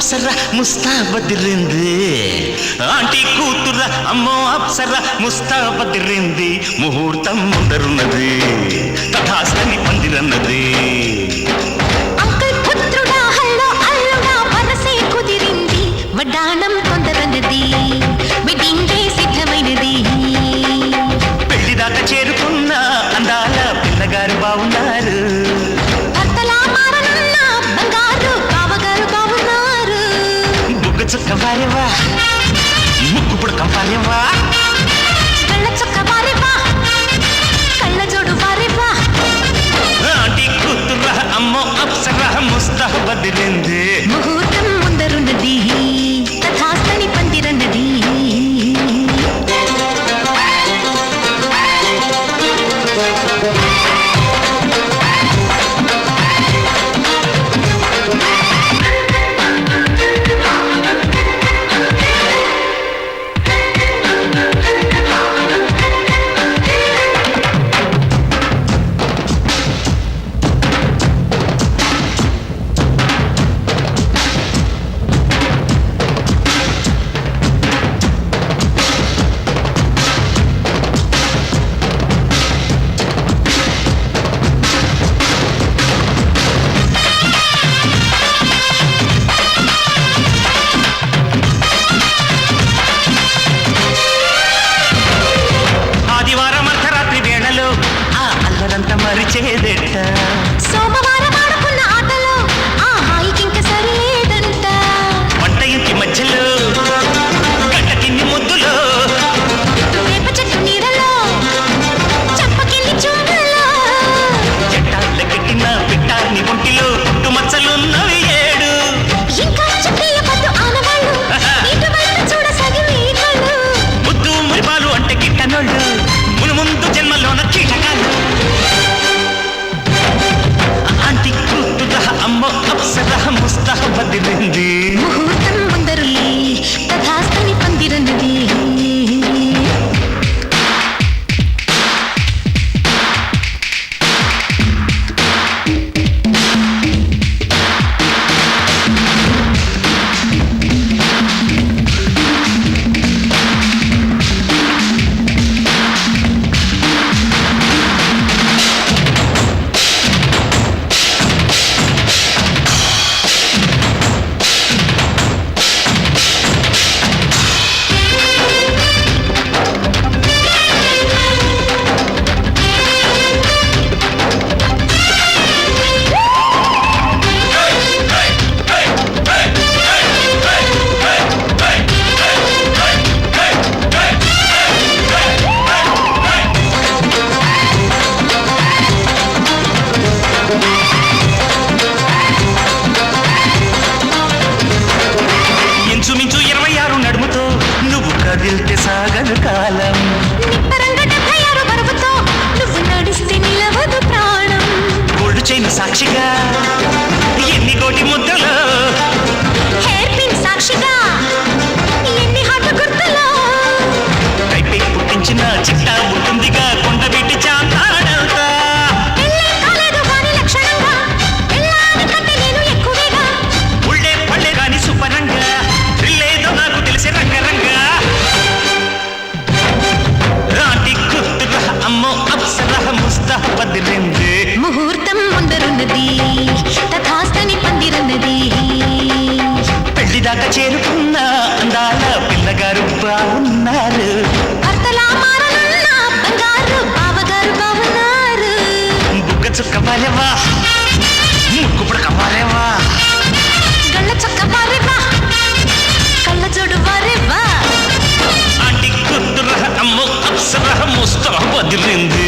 Apsara ముస్తాబదిరింది aunty కూతుర అమ్మో అప్సర ముస్తాబదిరింది ముహూర్తం ముందరున్నది తథాస్తని పందిరన్నది uncle పుత్రుడా hello అల్లుడా వరసే కుదిరింది వడ్డాణం తొందరన్నది వెడ్డింగ్ డే సిద్ధమైనది పెళ్లిదాకా చేరుకున్న అందాల పిల్లగారు బావున్నారు చుక్క వారేవా ముక్కు పుడక వారేవా కళ్ళ చుక్క వారేవా కళ్ళ జోడు వారేవా ఆంటీ కూతుర అమ్మో అప్సర ముస్తాబదిరింది ముహూర్తం ముందరున్నది తథాస్తని పందిరన్నది మరిచేదెట్ట సోమవారం ఆడుకున్న ఆటలో ఆ హాయికింక సరిలేదంట వంట ఇంటి మధ్యలో గంట కింది ముద్దులో వేప చెట్టు నీడలో చంపకెళ్ళి చూడలో చెట్టాలకెక్కిన పిట్టాన్ని ఒంటిలో పుట్టు మచ్చలున్నవి 7 ఇంకా చెప్పియ పద్దు ఆనవాళ్ళు ఇటు వైపు చూడ సగిలి కళ్ళు ముద్దు మురిపాలు అంటే గిట్టనోళ్ళు మును ముందు జన్మలోన కీటకాలు ఆంటీ కూతుర అమ్మో అప్సర ముస్తాబదిరింది ముహూర్తం ముందరుంది తథాస్తని పందిరన్నది ఇంచుమించు 26 నడుముతో నువ్వు కదిలితే సాగదు కాలం నిప్పరంగ 76 బరువుతో నువ్వు నడిస్తే నిలవదు ప్రాణం గోల్డ్ చైన్ సాక్షిగా ఎన్ని కోటి ముద్దలో హెయిర్ పిన్ సాక్షిగా ఎన్ని హాట్ గుర్తులో కైపే పుట్టించిన చిట్టా ఉంటుందిగా కొండ వీటి చాంతాడంతా పెళ్ళే కాలేదు గాని లక్షణంగా పెళ్ళాని కంటే నేను ఎక్కువేగా ఉళ్ళే పళ్ళే గాని సుపరంగా రిల్లేదో నాకు తెలిసి రంగరంగా ఆంటీ కూతుర అమ్మో అప్సర ముస్తాబదిరింది ముహూర్తం ముందరున్నది తథాస్తని పందిరన్నది పెళ్లిదాకా చేరుకున్న అందాల పిల్లగారు బాగున్నారు భర్తలా మారనున్న బంగారు బావగారు బావున్నారు బుగ్గ చుక్క వారేవా ముక్కు పుడక వారేవా గళ్ళ చొక్క వారేవా కళ్ళ జోడు వారేవా ఆంటీ కూతుర అమ్మో అప్సర ముస్తాబదిరింది